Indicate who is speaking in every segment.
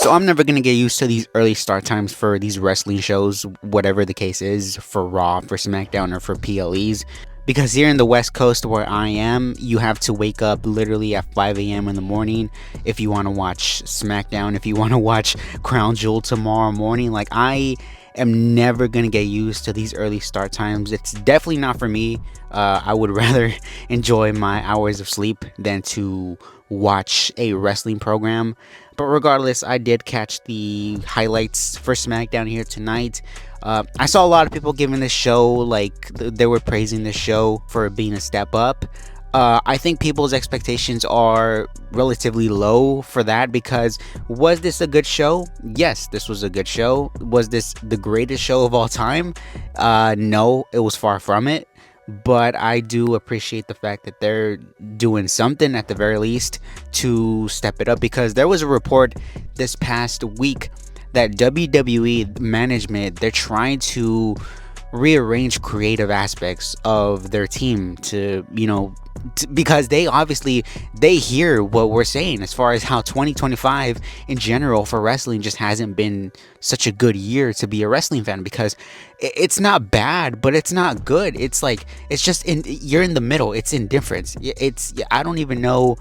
Speaker 1: So I'm never gonna get used to these early start times for these wrestling shows, whatever the case is, for Raw, for SmackDown, or for PLEs. Because here in the West Coast where I am, you have to wake up literally at 5 a.m. in the morning if you want to watch SmackDown, if you want to watch Crown Jewel tomorrow morning. Like, I am never gonna get used to these early start times. It's definitely not for me. I would rather enjoy my hours of sleep than to watch a wrestling program. But regardless, I did catch the highlights for SmackDown here tonight. I saw a lot of people giving this show, like, they were praising this show for being a step up. I think people's expectations are relatively low for that, because was this a good show? Yes, this was a good show. Was this the greatest show of all time? No, it was far from it. But I do appreciate the fact that they're doing something at the very least to step it up, because there was a report this past week that WWE management, they're trying to rearrange creative aspects of their team to, because they obviously hear what we're saying as far as how 2025 in general for wrestling just hasn't been such a good year to be a wrestling fan, because it's not bad, but it's not good. It's like, it's just you're in the middle. It's indifference. I don't even know.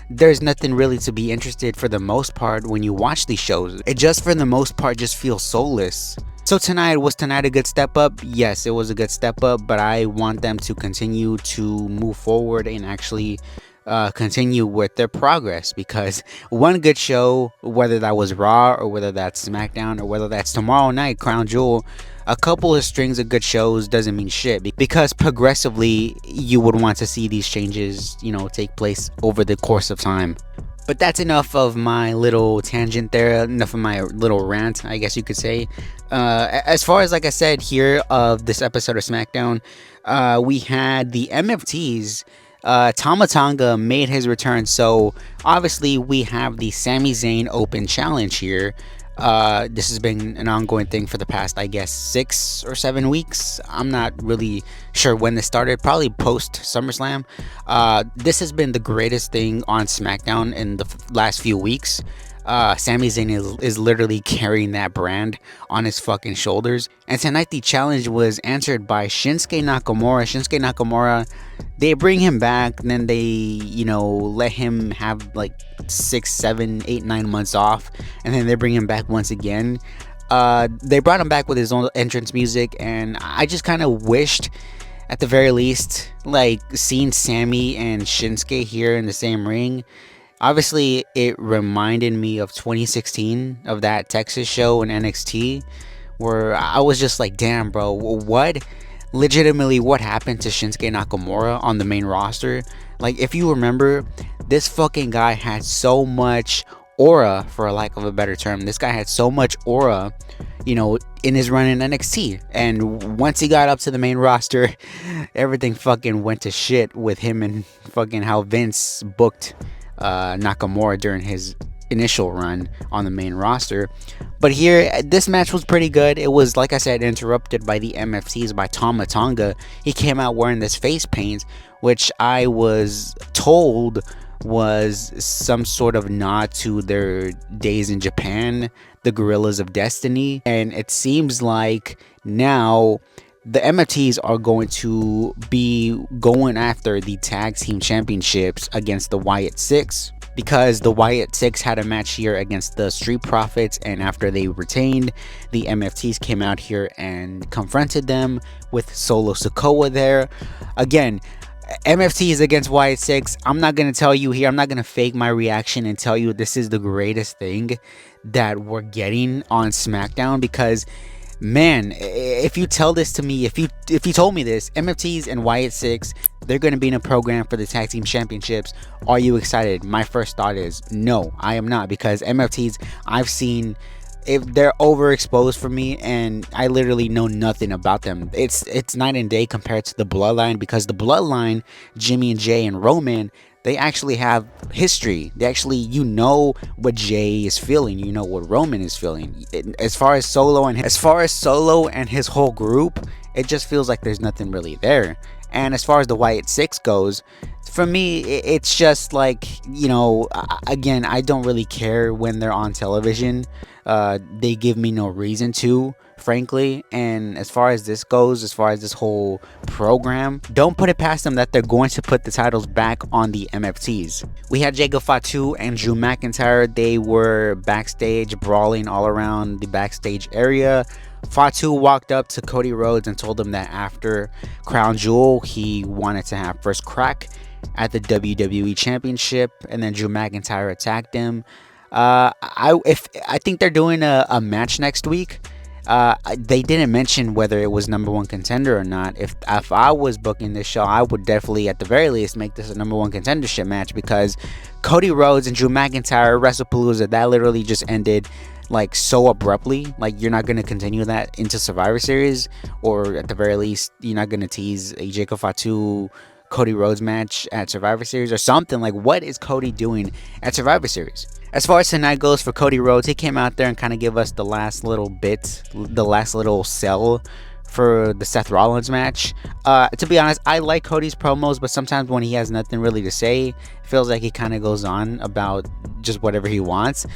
Speaker 1: There's nothing really to be interested for the most part when you watch these shows. It just, for the most part, just feels soulless. So was tonight a good step up? Yes, it was a good step up, but I want them to continue to move forward and actually continue with their progress, because one good show, whether that was Raw or whether that's SmackDown or whether that's tomorrow night, Crown Jewel, a couple of strings of good shows doesn't mean shit, because progressively you would want to see these changes, take place over the course of time. But that's enough of my little tangent there, enough of my little rant, I guess you could say. As far as, like I said here, of this episode of SmackDown, we had the MFTs. Tama Tonga made his return, so obviously we have the Sami Zayn Open Challenge here. This has been an ongoing thing for the past, I guess, 6 or 7 weeks. I'm not really sure when this started, probably post SummerSlam. This has been the greatest thing on SmackDown in the last few weeks. Sami Zayn is literally carrying that brand on his fucking shoulders. And tonight the challenge was answered by Shinsuke Nakamura. Shinsuke Nakamura, they bring him back, and then they, let him have like 6, 7, 8, 9 months off, and then they bring him back once again. They brought him back with his own entrance music, and I just kind of wished, at the very least, like, seeing Sami and Shinsuke here in the same ring. Obviously, it reminded me of 2016, of that Texas show in NXT, where I was just like, damn, bro, what happened to Shinsuke Nakamura on the main roster? Like, if you remember, this fucking guy had so much aura, for a lack of a better term. This guy had so much aura, in his run in NXT. And once he got up to the main roster, everything fucking went to shit with him, and fucking how Vince booked Nakamura during his initial run on the main roster. But here, this match was pretty good. It was, like I said, interrupted by the MFTs, by Tama Tonga. He came out wearing this face paint, which I was told was some sort of nod to their days in Japan, the Gorillas of Destiny. And it seems like now the MFTs are going to be going after the tag team championships against the WYATT 6, because the WYATT 6 had a match here against the Street Profits, and after they retained, the MFTs came out here and confronted them with Solo Sikoa there. Again, MFTs against WYATT 6. I'm not going to tell you here, I'm not going to fake my reaction and tell you this is the greatest thing that we're getting on SmackDown, because man, if you tell this to me, if you told me this, MFTs and WYATT 6, they're going to be in a program for the tag team championships, are you excited? My first thought is no, I am not, because MFTs, I've seen, if they're overexposed for me, and I literally know nothing about them. It's night and day compared to the Bloodline, because the Bloodline, Jimmy and Jay and Roman, they actually have history. They actually, what Jay is feeling, what Roman is feeling. As far as Solo and his whole group, it just feels like there's nothing really there. And as far as the WYATT 6 goes, for me, it's just like, again, I don't really care when they're on television. They give me no reason to, frankly. And as far as this goes, as far as this whole program, don't put it past them that they're going to put the titles back on the MFTs. We had Jacob Fatu and Drew McIntyre. They were backstage brawling all around the backstage area. Fatu walked up to Cody Rhodes and told him that after Crown Jewel, he wanted to have first crack at the WWE Championship, and then Drew McIntyre attacked him. I think they're doing a match next week. They didn't mention whether it was number one contender or not. If I was booking this show, I would definitely, at the very least, make this a number one contendership match, because Cody Rhodes and Drew McIntyre WrestlePalooza, that literally just ended like so abruptly. Like, you're not going to continue that into Survivor Series, or at the very least, you're not going to tease a Jacob Fatu Cody Rhodes match at Survivor Series or something. Like, what is Cody doing at Survivor Series? As far as tonight goes for Cody Rhodes, he came out there and kind of gave us the last little bit, the last little sell for the Seth Rollins match. To be honest, I like Cody's promos, but sometimes when he has nothing really to say, it feels like he kind of goes on about just whatever he wants.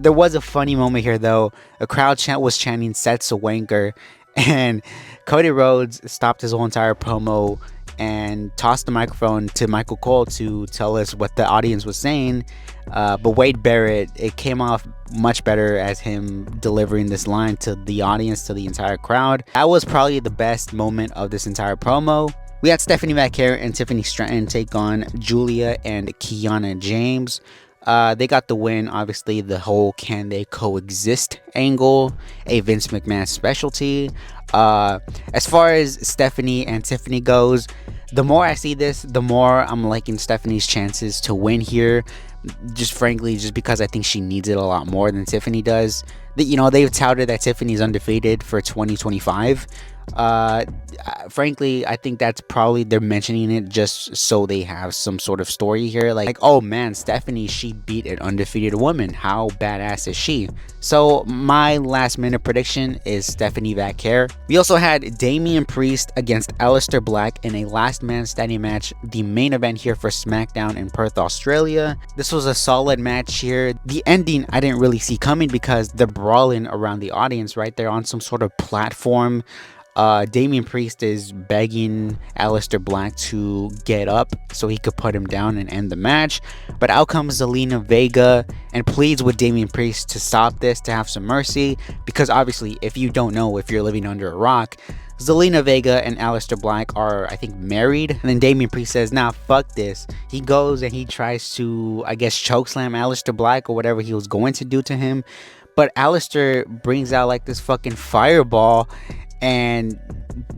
Speaker 1: There was a funny moment here, though. A crowd was chanting Seth's a wanker, and Cody Rhodes stopped his whole entire promo and tossed the microphone to Michael Cole to tell us what the audience was saying. But Wade Barrett, it came off much better as him delivering this line to the audience, to the entire crowd. That was probably the best moment of this entire promo. We had Stephanie McHare and Tiffany Stratton take on Julia and Kiana James. They got the win. Obviously, the whole can they coexist angle, a Vince McMahon specialty. As far as Stephanie and Tiffany goes, the more I see this, the more I'm liking Stephanie's chances to win here. Just frankly, just because I think she needs it a lot more than Tiffany does. They've touted that Tiffany's undefeated for 2025. Frankly, I think that's probably, they're mentioning it just so they have some sort of story here, like, oh man, Stephanie, she beat an undefeated woman, how badass is she? So my last minute prediction is Stephanie McHare. We also had Damian Priest against Aleister Black in a last man standing match, the main event here for Smackdown in Perth, Australia. This was a solid match here. The ending I didn't really see coming because they're brawling around the audience, right? They're on some sort of platform. Damian Priest is begging Aleister Black to get up so he could put him down and end the match, but out comes Zelina Vega and pleads with Damian Priest to stop this, to have some mercy, because obviously, if you don't know, if you're living under a rock, Zelina Vega and Aleister Black are, I think, married. And then Damian Priest says, nah, fuck this. He goes and he tries to, I guess, chokeslam Aleister Black or whatever he was going to do to him, but Aleister brings out like this fucking fireball and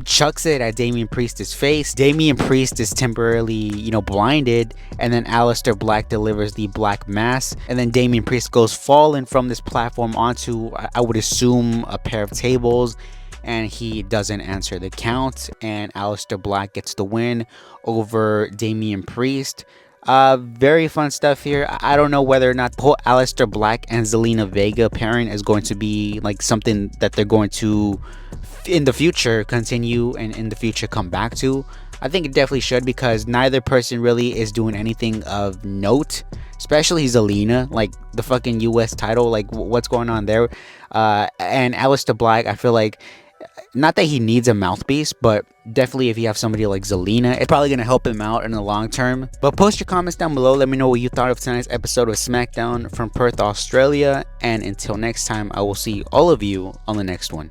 Speaker 1: chucks it at Damian Priest's face. Damian Priest is temporarily, blinded, and then Aleister Black delivers the Black Mass, and then Damian Priest goes falling from this platform onto, I would assume, a pair of tables, and he doesn't answer the count, and Aleister Black gets the win over Damian Priest. Very fun stuff here. I don't know whether or not the whole Aleister Black and Zelina Vega pairing is going to be like something that they're going to in the future continue and in the future come back to. I think it definitely should, because neither person really is doing anything of note, especially Zelina, like the fucking US title, like what's going on there. And Aleister Black, I feel like, not that he needs a mouthpiece, but definitely if you have somebody like Zelina, it's probably going to help him out in the long term. But post your comments down below. Let me know what you thought of tonight's episode of Smackdown from Perth, Australia. And until next time, I will see all of you on the next one.